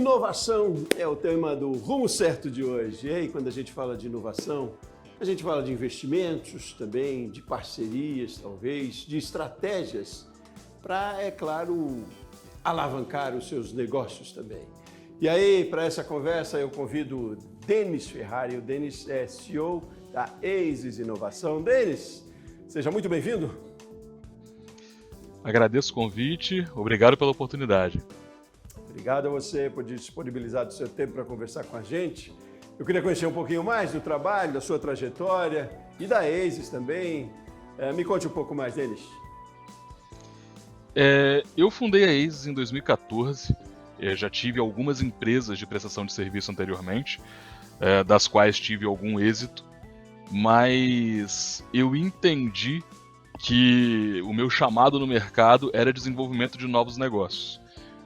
Inovação é o tema do Rumo Certo de hoje. E aí, quando a gente fala de inovação, a gente fala de investimentos também, de parcerias, talvez, de estratégias para, é claro, alavancar os seus negócios também. E aí, para essa conversa, eu convido o Denis Ferrari. O Denis é CEO da ASIS Inovação. Denis, seja muito bem-vindo. Agradeço o convite, obrigado pela oportunidade. Obrigado a você por disponibilizar o seu tempo para conversar com a gente. Eu queria conhecer um pouquinho mais do trabalho, da sua trajetória e da ASIS também. Me conte um pouco mais, Denis. Eu fundei a ASIS em 2014, já tive algumas empresas de prestação de serviço anteriormente, das quais tive algum êxito, mas eu entendi que o meu chamado no mercado era desenvolvimento de novos negócios.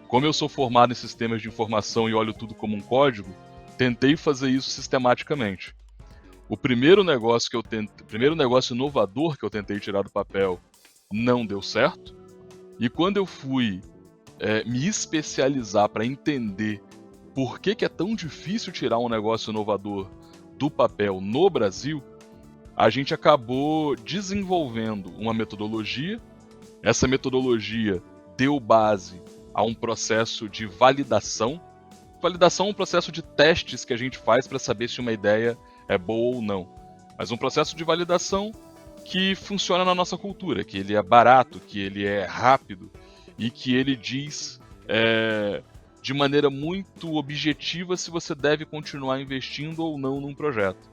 Como eu sou formado em sistemas de informação e olho tudo como um código, tentei fazer isso sistematicamente. O primeiro negócio inovador que eu tentei tirar do papel não deu certo. E quando eu fui me especializar para entender por que é tão difícil tirar um negócio inovador do papel no Brasil, a gente acabou desenvolvendo uma metodologia. Essa metodologia deu base a um processo de validação. Validação é um processo de testes que a gente faz para saber se uma ideia é boa ou não. Mas um processo de validação que funciona na nossa cultura, que ele é barato, que ele é rápido e que ele diz de maneira muito objetiva se você deve continuar investindo ou não num projeto.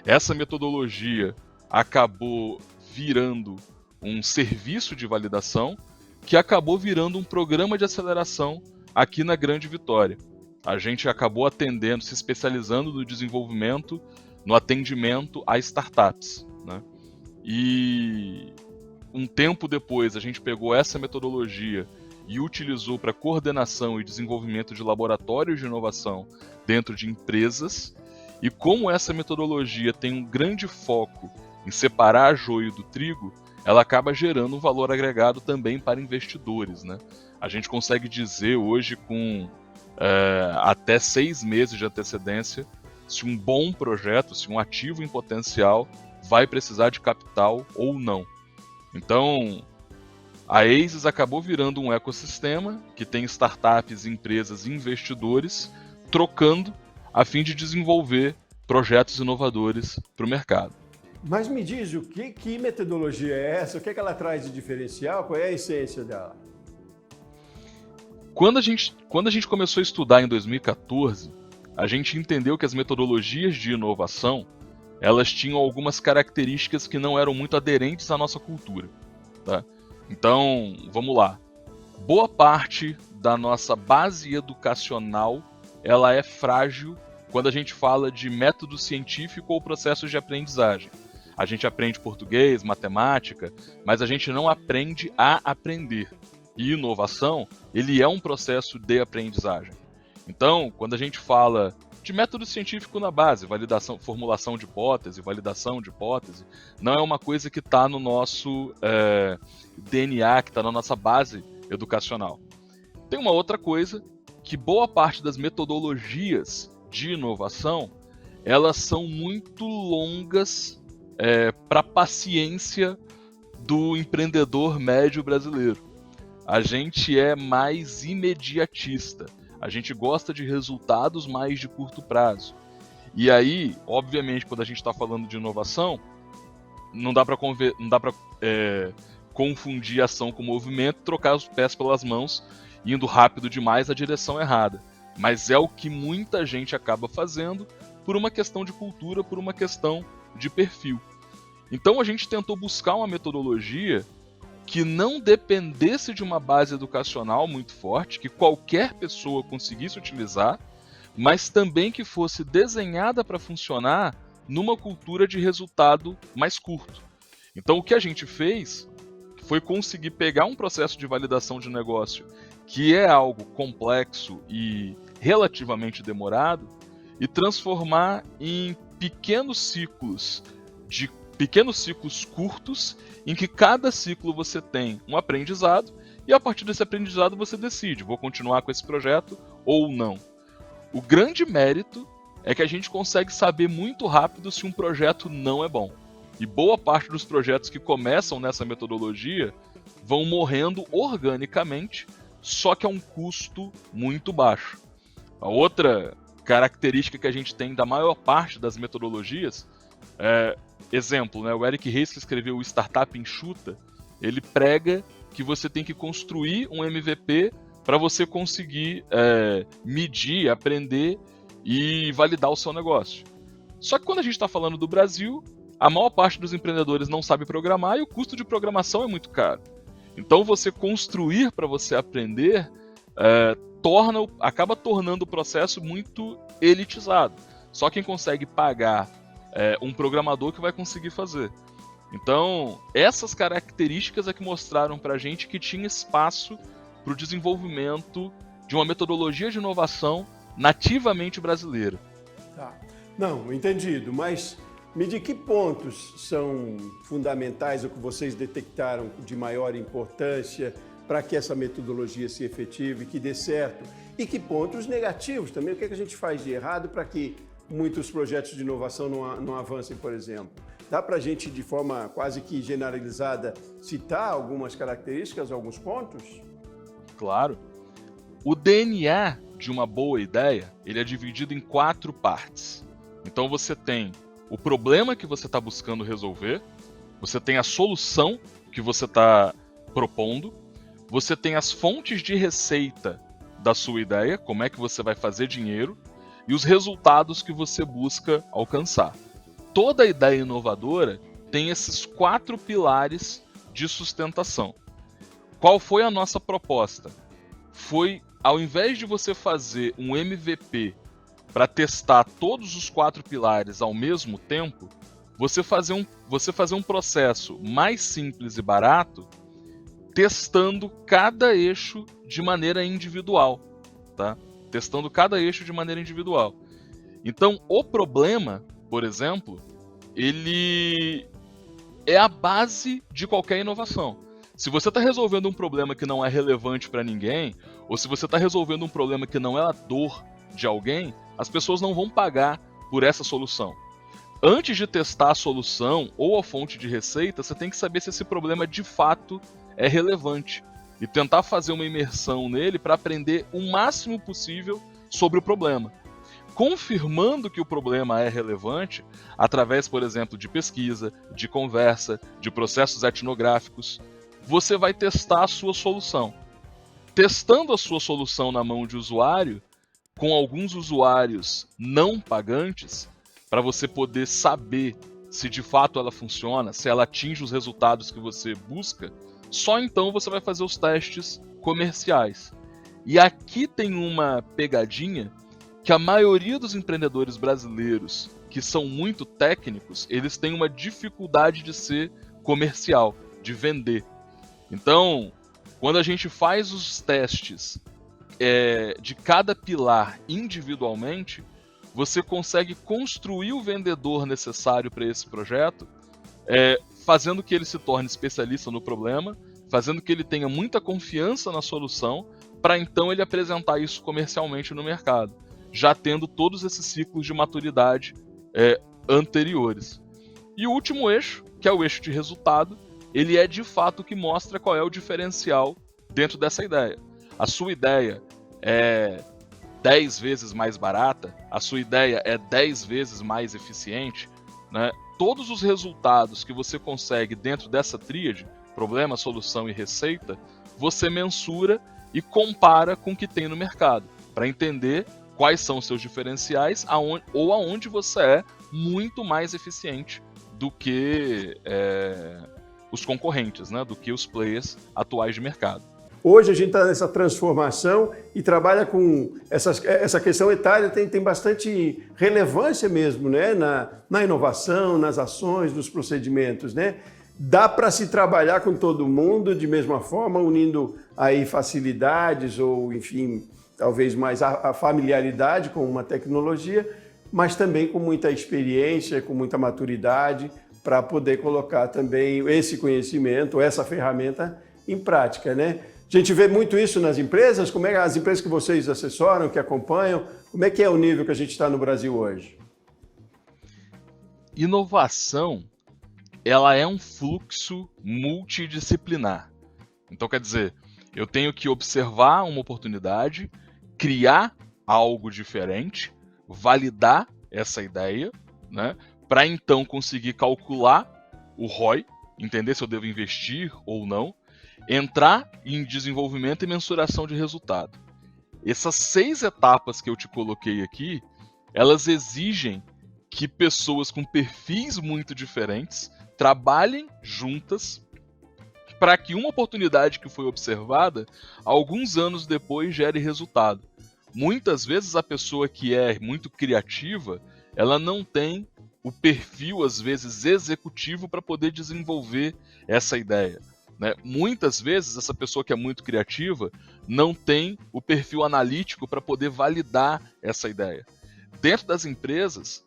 Essa metodologia acabou virando um serviço de validação que acabou virando um programa de aceleração aqui na Grande Vitória. A gente acabou atendendo, se especializando no desenvolvimento, no atendimento a startups, né? E um tempo depois a gente pegou essa metodologia e utilizou para coordenação e desenvolvimento de laboratórios de inovação dentro de empresas. E como essa metodologia tem um grande foco em separar joio do trigo, ela acaba gerando um valor agregado também para investidores, né? A gente consegue dizer hoje com até 6 meses de antecedência se um bom projeto, se um ativo em potencial vai precisar de capital ou não. Então, a ASIS acabou virando um ecossistema que tem startups, empresas e investidores trocando a fim de desenvolver projetos inovadores para o mercado. Mas me diz, que metodologia é essa? O que ela traz de diferencial? Qual é a essência dela? Quando a gente começou a estudar em 2014, a gente entendeu que as metodologias de inovação elas tinham algumas características que não eram muito aderentes à nossa cultura, tá? Então, vamos lá. Boa parte da nossa base educacional ela é frágil quando a gente fala de método científico ou processos de aprendizagem. A gente aprende português, matemática, mas a gente não aprende a aprender. E inovação, ele é um processo de aprendizagem. Então, quando a gente fala de método científico na base, validação, formulação de hipótese, validação de hipótese, não é uma coisa que está no nosso DNA, que está na nossa base educacional. Tem uma outra coisa, que boa parte das metodologias de inovação, elas são muito longas para a paciência do empreendedor médio brasileiro. A gente é mais imediatista, a gente gosta de resultados mais de curto prazo. E aí, obviamente, quando a gente está falando de inovação, não dá para confundir ação com movimento, trocar os pés pelas mãos, indo rápido demais na direção errada. Mas é o que muita gente acaba fazendo por uma questão de cultura, por uma questão de perfil. Então a gente tentou buscar uma metodologia que não dependesse de uma base educacional muito forte, que qualquer pessoa conseguisse utilizar, mas também que fosse desenhada para funcionar numa cultura de resultado mais curto. Então o que a gente fez foi conseguir pegar um processo de validação de negócio que é algo complexo e relativamente demorado e transformar em pequenos ciclos curtos em que cada ciclo você tem um aprendizado e a partir desse aprendizado você decide, vou continuar com esse projeto ou não. O grande mérito é que a gente consegue saber muito rápido se um projeto não é bom. E boa parte dos projetos que começam nessa metodologia vão morrendo organicamente, só que a um custo muito baixo. A outra característica que a gente tem da maior parte das metodologias exemplo, né, o Eric Ries, que escreveu o Startup Enxuta, ele prega que você tem que construir um MVP para você conseguir medir, aprender e validar o seu negócio. Só que quando a gente está falando do Brasil, a maior parte dos empreendedores não sabe programar e o custo de programação é muito caro. Então você construir para você aprender acaba tornando o processo muito elitizado. Só quem consegue pagar um programador que vai conseguir fazer. Então, essas características é que mostraram para a gente que tinha espaço para o desenvolvimento de uma metodologia de inovação nativamente brasileira. Tá. Não, entendido, mas de que pontos são fundamentais ou que vocês detectaram de maior importância para que essa metodologia se efetive, que dê certo? E que pontos negativos também? O que a gente faz de errado para que muitos projetos de inovação não avancem, por exemplo? Dá para a gente, de forma quase que generalizada, citar algumas características, alguns pontos? Claro. O DNA de uma boa ideia, ele é dividido em 4 partes. Então você tem o problema que você está buscando resolver, você tem a solução que você está propondo, você tem as fontes de receita da sua ideia, como é que você vai fazer dinheiro, e os resultados que você busca alcançar. Toda ideia inovadora tem esses 4 pilares de sustentação. Qual foi a nossa proposta? Foi, ao invés de você fazer um MVP para testar todos os 4 pilares ao mesmo tempo, você fazer um processo mais simples e barato, testando cada eixo de maneira individual, tá? Testando cada eixo de maneira individual. Então, o problema, por exemplo, ele é a base de qualquer inovação. Se você está resolvendo um problema que não é relevante para ninguém, ou se você está resolvendo um problema que não é a dor de alguém, as pessoas não vão pagar por essa solução. Antes de testar a solução ou a fonte de receita, você tem que saber se esse problema de fato é relevante e tentar fazer uma imersão nele para aprender o máximo possível sobre o problema. Confirmando que o problema é relevante, através, por exemplo, de pesquisa, de conversa, de processos etnográficos, você vai testar a sua solução. Testando a sua solução na mão de usuário, com alguns usuários não pagantes, para você poder saber se de fato ela funciona, se ela atinge os resultados que você busca, só então você vai fazer os testes comerciais. E aqui tem uma pegadinha que a maioria dos empreendedores brasileiros, que são muito técnicos, eles têm uma dificuldade de ser comercial, de vender. Então, quando a gente faz os testes de cada pilar individualmente, você consegue construir o vendedor necessário para esse projeto, fazendo que ele se torne especialista no problema, fazendo que ele tenha muita confiança na solução, para então ele apresentar isso comercialmente no mercado, já tendo todos esses ciclos de maturidade anteriores. E o último eixo, que é o eixo de resultado, ele é de fato o que mostra qual é o diferencial dentro dessa ideia. A sua ideia é 10 vezes mais barata, a sua ideia é 10 vezes mais eficiente, né? Todos os resultados que você consegue dentro dessa tríade, problema, solução e receita, você mensura e compara com o que tem no mercado, para entender quais são os seus diferenciais ou aonde você é muito mais eficiente do que os concorrentes, né? Do que os players atuais de mercado. Hoje a gente está nessa transformação e trabalha com essa questão etária, tem bastante relevância mesmo, né? Na inovação, nas ações, nos procedimentos, né? Dá para se trabalhar com todo mundo de mesma forma, unindo aí facilidades ou, enfim, talvez mais a familiaridade com uma tecnologia, mas também com muita experiência, com muita maturidade, para poder colocar também esse conhecimento, essa ferramenta em prática, né? A gente vê muito isso nas empresas. Como é que as empresas que vocês assessoram, que acompanham, como é que é o nível que a gente está no Brasil hoje? Inovação, ela é um fluxo multidisciplinar. Então, quer dizer, eu tenho que observar uma oportunidade, criar algo diferente, validar essa ideia, né, para então conseguir calcular o ROI, entender se eu devo investir ou não, entrar em desenvolvimento e mensuração de resultado. Essas 6 etapas que eu te coloquei aqui, elas exigem que pessoas com perfis muito diferentes trabalhem juntas para que uma oportunidade que foi observada, alguns anos depois, gere resultado. Muitas vezes a pessoa que é muito criativa, ela não tem o perfil, às vezes, executivo para poder desenvolver essa ideia, né? Muitas vezes essa pessoa que é muito criativa não tem o perfil analítico para poder validar essa ideia. Dentro das empresas,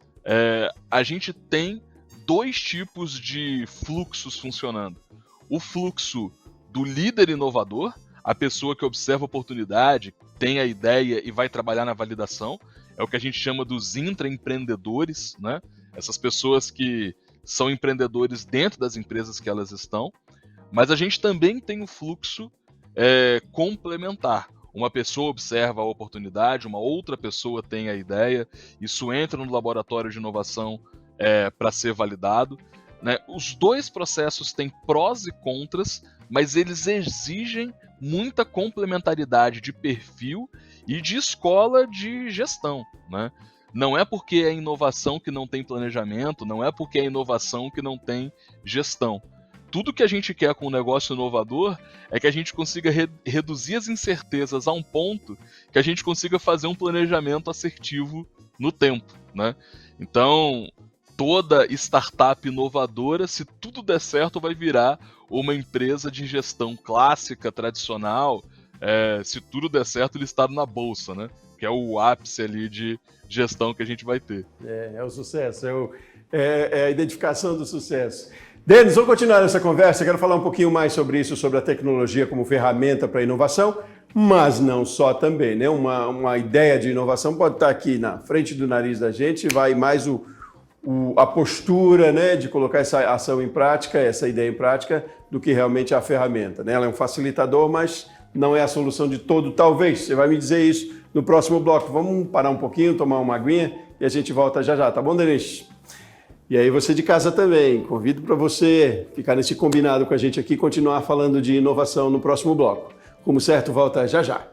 a gente tem 2 tipos de fluxos funcionando. O fluxo do líder inovador, a pessoa que observa a oportunidade, tem a ideia e vai trabalhar na validação, é o que a gente chama dos intraempreendedores, né? Essas pessoas que são empreendedores dentro das empresas que elas estão. Mas a gente também tem o fluxo complementar. Uma pessoa observa a oportunidade, uma outra pessoa tem a ideia, isso entra no laboratório de inovação para ser validado, né? Os 2 processos têm prós e contras, mas eles exigem muita complementaridade de perfil e de escola de gestão, né? Não é porque é inovação que não tem planejamento, não é porque é inovação que não tem gestão. Tudo que a gente quer com um negócio inovador é que a gente consiga reduzir as incertezas a um ponto que a gente consiga fazer um planejamento assertivo no tempo, né? Então, toda startup inovadora, se tudo der certo, vai virar uma empresa de gestão clássica, tradicional, se tudo der certo, listado na bolsa, né? Que é o ápice ali de gestão que a gente vai ter. É o sucesso, é a identificação do sucesso. Denis, vamos continuar essa conversa. Eu quero falar um pouquinho mais sobre isso, sobre a tecnologia como ferramenta para inovação, mas não só também, né? Uma ideia de inovação pode estar aqui na frente do nariz da gente, vai mais a postura, né, de colocar essa ação em prática, essa ideia em prática, do que realmente a ferramenta, né? Ela é um facilitador, mas não é a solução de todo, talvez. Você vai me dizer isso no próximo bloco. Vamos parar um pouquinho, tomar uma aguinha e a gente volta já já, tá bom, Denis? E aí você de casa também, convido para você ficar nesse combinado com a gente aqui e continuar falando de inovação no próximo bloco. Como certo, volta já já.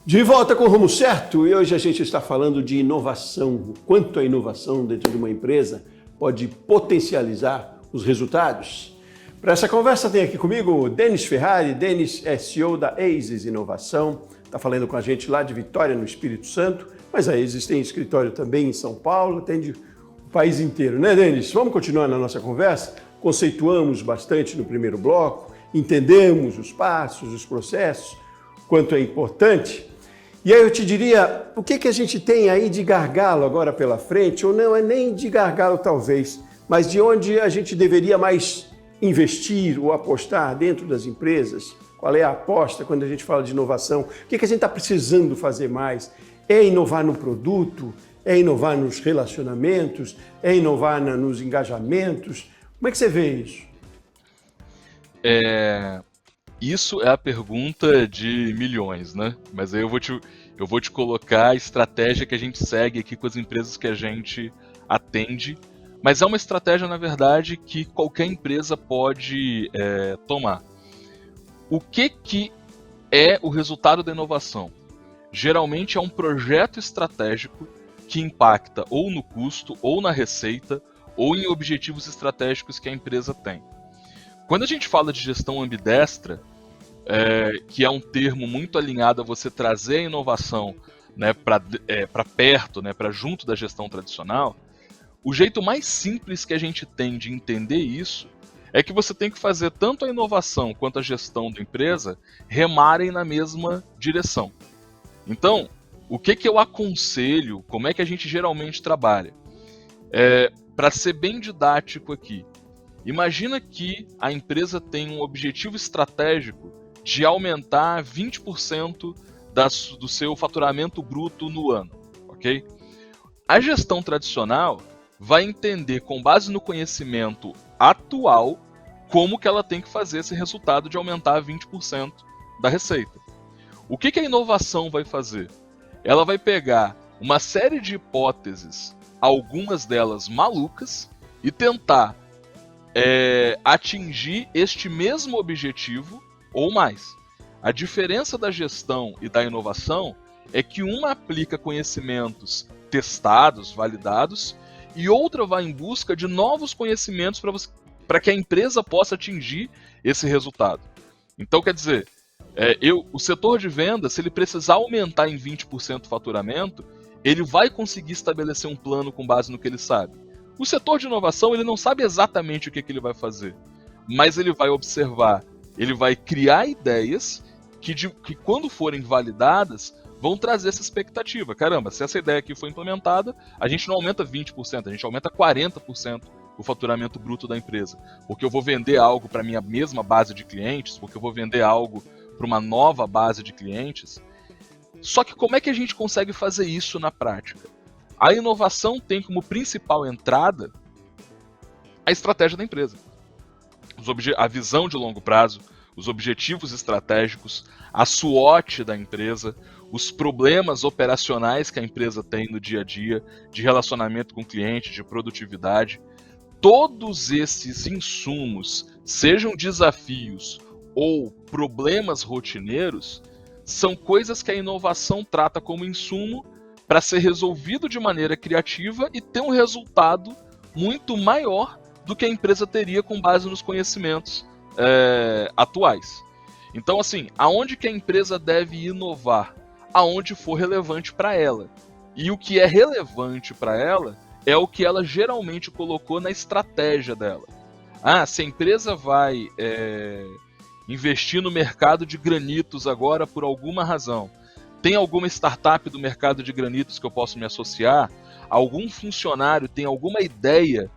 De volta com o Rumo Certo, e hoje a gente está falando de inovação, o quanto a inovação dentro de uma empresa pode potencializar os resultados. Para essa conversa tem aqui comigo o Denis Ferrari. Denis é CEO da ASIS Inovação, está falando com a gente lá de Vitória, no Espírito Santo, mas a ASIS tem escritório também em São Paulo, atende o país inteiro, né, Denis? Vamos continuar na nossa conversa? Conceituamos bastante no primeiro bloco, entendemos os passos, os processos, quanto é importante. E aí eu te diria, o que a gente tem aí de gargalo agora pela frente, ou não é nem de gargalo talvez, mas de onde a gente deveria mais investir ou apostar dentro das empresas? Qual é a aposta quando a gente fala de inovação? O que a gente está precisando fazer mais? É inovar no produto? É inovar nos relacionamentos? É inovar nos engajamentos? Como é que você vê isso? Isso é a pergunta de milhões, né? Mas aí eu vou te colocar a estratégia que a gente segue aqui com as empresas que a gente atende. Mas é uma estratégia, na verdade, que qualquer empresa pode tomar. O que é o resultado da inovação? Geralmente é um projeto estratégico que impacta ou no custo, ou na receita, ou em objetivos estratégicos que a empresa tem. Quando a gente fala de gestão ambidestra, que é um termo muito alinhado a você trazer a inovação né, para perto, né, para junto da gestão tradicional, o jeito mais simples que a gente tem de entender isso é que você tem que fazer tanto a inovação quanto a gestão da empresa remarem na mesma direção. Então, o que eu aconselho, como é que a gente geralmente trabalha? Para ser bem didático aqui, imagina que a empresa tem um objetivo estratégico de aumentar 20% do seu faturamento bruto no ano, ok? A gestão tradicional vai entender, com base no conhecimento atual, como que ela tem que fazer esse resultado de aumentar 20% da receita. O que a inovação vai fazer? Ela vai pegar uma série de hipóteses, algumas delas malucas, e tentar atingir este mesmo objetivo ou mais. A diferença da gestão e da inovação é que uma aplica conhecimentos testados, validados, e outra vai em busca de novos conhecimentos para que a empresa possa atingir esse resultado. Então, quer dizer, o setor de vendas, se ele precisar aumentar em 20% o faturamento, ele vai conseguir estabelecer um plano com base no que ele sabe. O setor de inovação, ele não sabe exatamente o que ele vai fazer, mas ele vai observar, ele vai criar ideias que quando forem validadas, vão trazer essa expectativa. Caramba, se essa ideia aqui for implementada, a gente não aumenta 20%, a gente aumenta 40% o faturamento bruto da empresa. Porque eu vou vender algo para a minha mesma base de clientes, porque eu vou vender algo para uma nova base de clientes. Só que como é que a gente consegue fazer isso na prática? A inovação tem como principal entrada a estratégia da empresa. A visão de longo prazo, os objetivos estratégicos, a SWOT da empresa, os problemas operacionais que a empresa tem no dia a dia, de relacionamento com o cliente, de produtividade. Todos esses insumos, sejam desafios ou problemas rotineiros, são coisas que a inovação trata como insumo para ser resolvido de maneira criativa e ter um resultado muito maior do que a empresa teria com base nos conhecimentos atuais. Então, assim, aonde que a empresa deve inovar? Aonde for relevante para ela. E o que é relevante para ela é o que ela geralmente colocou na estratégia dela. Se a empresa vai investir no mercado de granitos agora por alguma razão, tem alguma startup do mercado de granitos que eu posso me associar? Algum funcionário tem alguma ideia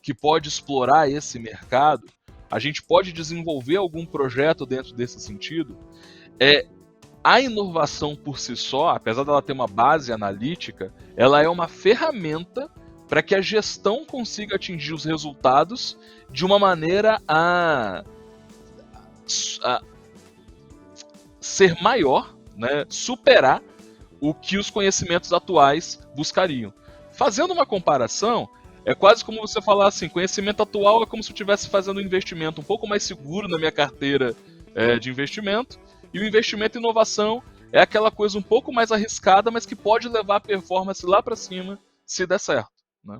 que pode explorar esse mercado? A gente pode desenvolver algum projeto dentro desse sentido? A inovação por si só, apesar dela ter uma base analítica, ela é uma ferramenta para que a gestão consiga atingir os resultados de uma maneira a ser maior, né, superar o que os conhecimentos atuais buscariam. Fazendo uma comparação, é quase como você falar assim, conhecimento atual é como se eu estivesse fazendo um investimento um pouco mais seguro na minha carteira de investimento, e o investimento em inovação é aquela coisa um pouco mais arriscada, mas que pode levar a performance lá para cima, se der certo, né?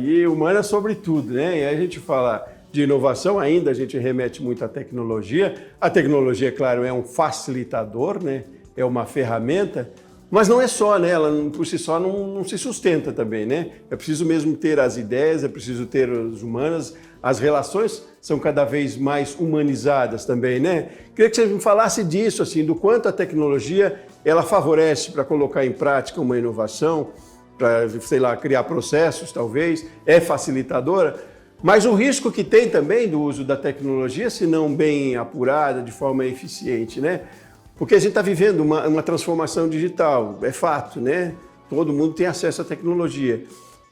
E humana sobre tudo, né? E aí a gente fala de inovação, ainda a gente remete muito à tecnologia. A tecnologia, claro, é um facilitador, né? É uma ferramenta, mas não é só, né? Ela por si só não se sustenta também, né? É preciso mesmo ter as ideias, é preciso ter as humanas, as relações são cada vez mais humanizadas também, né? Queria que você me falasse disso, assim, do quanto a tecnologia ela favorece para colocar em prática uma inovação, para, sei lá, criar processos, talvez, é facilitadora, mas o risco que tem também do uso da tecnologia, se não bem apurada, de forma eficiente, né? Porque a gente está vivendo uma transformação digital, é fato, né? Todo mundo tem acesso à tecnologia.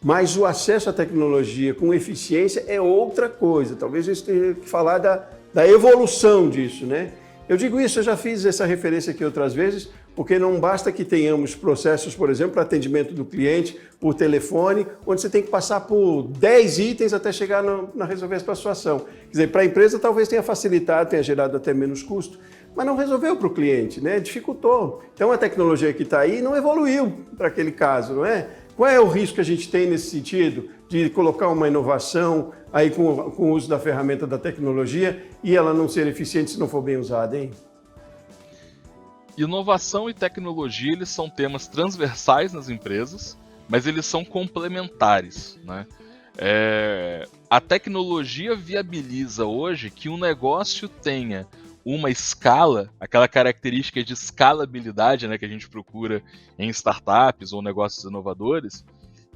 Mas o acesso à tecnologia com eficiência é outra coisa. Talvez a gente tenha que falar da evolução disso, né? Eu digo isso, eu já fiz essa referência aqui outras vezes, porque não basta que tenhamos processos, por exemplo, para atendimento do cliente por telefone, onde você tem que passar por 10 itens até chegar na resolver a sua situação. Quer dizer, para a empresa talvez tenha facilitado, tenha gerado até menos custo, mas não resolveu para o cliente, né? Dificultou. Então a tecnologia que está aí não evoluiu para aquele caso, não é? Qual é o risco que a gente tem nesse sentido de colocar uma inovação aí com o uso da ferramenta da tecnologia e ela não ser eficiente se não for bem usada, hein? inovação e tecnologia, eles são temas transversais nas empresas, mas eles são complementares, né? A tecnologia viabiliza hoje que um negócio tenha uma escala, aquela característica de escalabilidade, né, que a gente procura em startups ou negócios inovadores,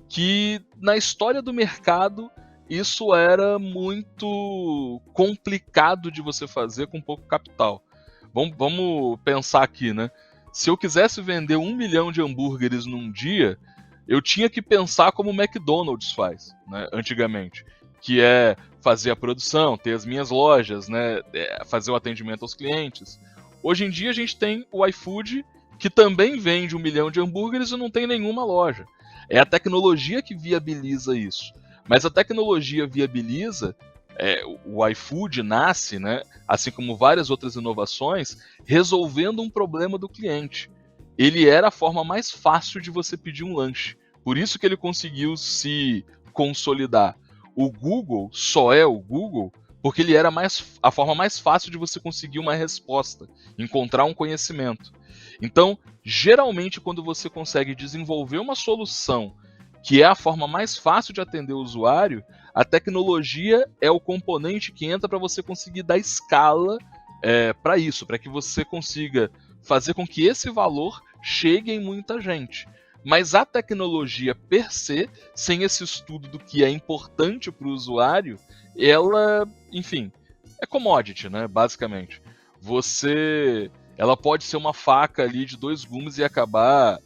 que na história do mercado isso era muito complicado de você fazer com pouco capital. Vamos pensar aqui, né? Se eu quisesse vender 1 milhão de hambúrgueres num dia, eu tinha que pensar como o McDonald's faz, né, antigamente, que é fazer a produção, ter as minhas lojas, né, fazer o atendimento aos clientes. Hoje em dia a gente tem o iFood, que também vende 1 milhão de hambúrgueres e não tem nenhuma loja. É a tecnologia que viabiliza isso. Mas a tecnologia viabiliza, o iFood nasce, né, assim como várias outras inovações, resolvendo um problema do cliente. Ele era a forma mais fácil de você pedir um lanche. Por isso que ele conseguiu se consolidar. O Google só é o Google porque ele era a forma mais fácil de você conseguir uma resposta, encontrar um conhecimento. Então, geralmente, quando você consegue desenvolver uma solução que é a forma mais fácil de atender o usuário, a tecnologia é o componente que entra para você conseguir dar escala para isso, para que você consiga fazer com que esse valor chegue em muita gente. Mas a tecnologia per se, sem esse estudo do que é importante para o usuário, ela, enfim, é commodity, né, basicamente. Ela pode ser uma faca ali de 2 gumes e acabar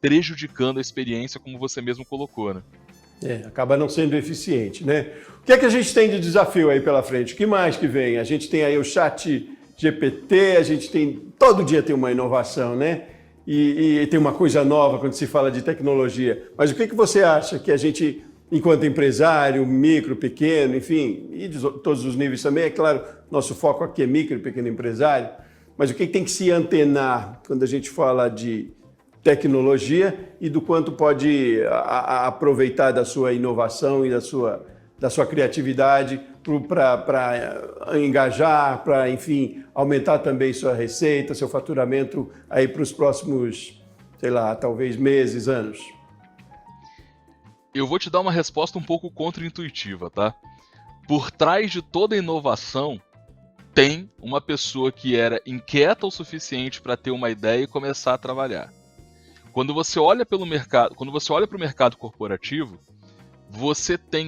prejudicando a experiência, como você mesmo colocou, né? Acaba não sendo eficiente, né? O que é que a gente tem de desafio aí pela frente? O que mais que vem? A gente tem aí o ChatGPT, a gente tem... Todo dia tem uma inovação, né? E tem uma coisa nova quando se fala de tecnologia. Mas o que você acha que a gente, enquanto empresário, micro, pequeno, enfim, e de todos os níveis também, é claro, nosso foco aqui é micro e pequeno empresário, mas o que tem que se antenar quando a gente fala de tecnologia e do quanto pode aproveitar da sua inovação e da sua criatividade para engajar, para, enfim, aumentar também sua receita, seu faturamento aí para os próximos, sei lá, talvez meses, anos? Eu vou te dar uma resposta um pouco contra-intuitiva, tá? Por trás de toda inovação, tem uma pessoa que era inquieta o suficiente para ter uma ideia e começar a trabalhar. Quando você olha para o mercado corporativo, você tem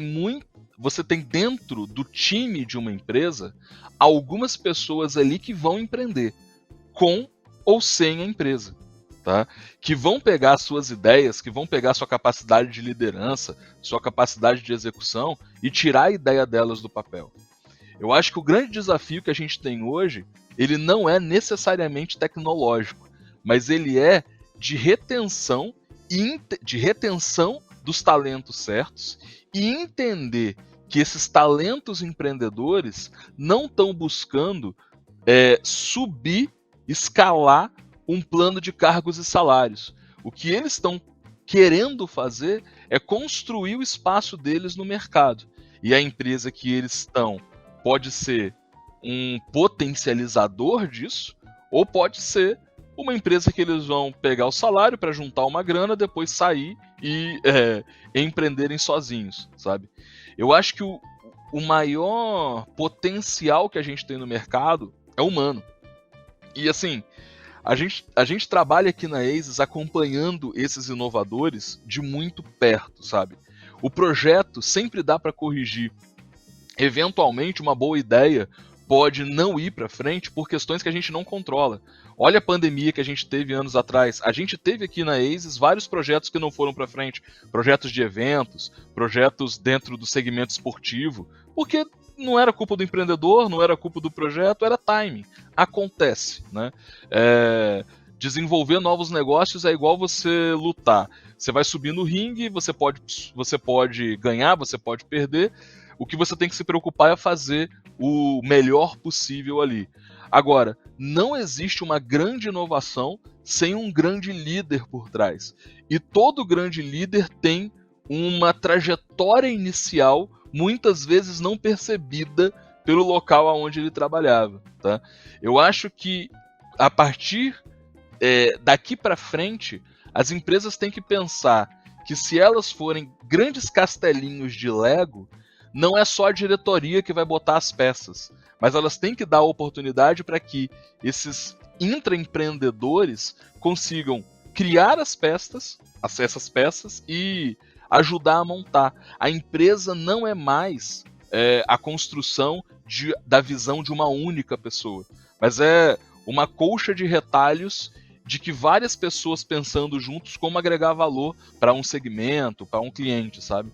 dentro do time de uma empresa algumas pessoas ali que vão empreender, com ou sem a empresa, tá? Que vão pegar suas ideias, que vão pegar sua capacidade de liderança, sua capacidade de execução e tirar a ideia delas do papel. Eu acho que o grande desafio que a gente tem hoje, ele não é necessariamente tecnológico, mas ele é de retenção dos talentos certos e entender que esses talentos empreendedores não estão buscando escalar um plano de cargos e salários. O que eles estão querendo fazer é construir o espaço deles no mercado. E a empresa que eles estão pode ser um potencializador disso, ou pode ser uma empresa que eles vão pegar o salário para juntar uma grana, depois sair e empreenderem sozinhos, sabe? Eu acho que o maior potencial que a gente tem no mercado é humano. E assim, a gente trabalha aqui na ASUS acompanhando esses inovadores de muito perto, sabe? O projeto sempre dá para corrigir. Eventualmente, uma boa ideia pode não ir para frente por questões que a gente não controla. Olha a pandemia que a gente teve anos atrás. A gente teve aqui na ASUS vários projetos que não foram para frente. Projetos de eventos, projetos dentro do segmento esportivo. Porque não era culpa do empreendedor, não era culpa do projeto, era timing. Acontece, né? Desenvolver novos negócios é igual você lutar. Você vai subir no ringue, você pode ganhar, você pode perder. O que você tem que se preocupar é fazer o melhor possível ali. Agora, não existe uma grande inovação sem um grande líder por trás. E todo grande líder tem uma trajetória inicial, muitas vezes não percebida pelo local onde ele trabalhava, tá? Eu acho que a partir daqui para frente, as empresas têm que pensar que se elas forem grandes castelinhos de Lego, não é só a diretoria que vai botar as peças, mas elas têm que dar a oportunidade para que esses intraempreendedores consigam criar essas peças e ajudar a montar. A empresa não é mais a construção da visão de uma única pessoa, mas é uma colcha de retalhos de que várias pessoas pensando juntos como agregar valor para um segmento, para um cliente, sabe?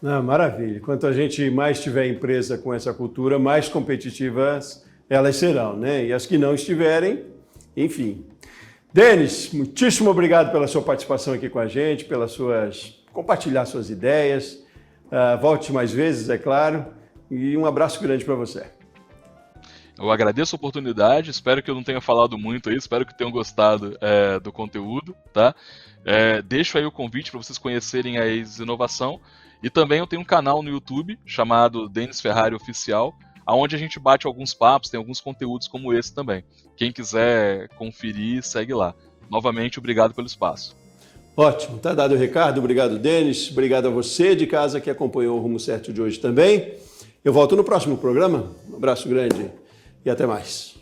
Maravilha. Quanto a gente mais tiver empresa com essa cultura, mais competitivas elas serão, né? E as que não estiverem, enfim. Denis, muitíssimo obrigado pela sua participação aqui com a gente, compartilhar suas ideias. Volte mais vezes, é claro. E um abraço grande para você. Eu agradeço a oportunidade, espero que eu não tenha falado muito aí, espero que tenham gostado do conteúdo, tá? Deixo aí o convite para vocês conhecerem a Aces Inovação. E também eu tenho um canal no YouTube chamado Denis Ferrari Oficial, onde a gente bate alguns papos, tem alguns conteúdos como esse também. Quem quiser conferir, segue lá. Novamente, obrigado pelo espaço. Ótimo, tá dado o recado. Obrigado, Denis. Obrigado a você de casa que acompanhou o Rumo Certo de hoje também. Eu volto no próximo programa. Um abraço grande e até mais.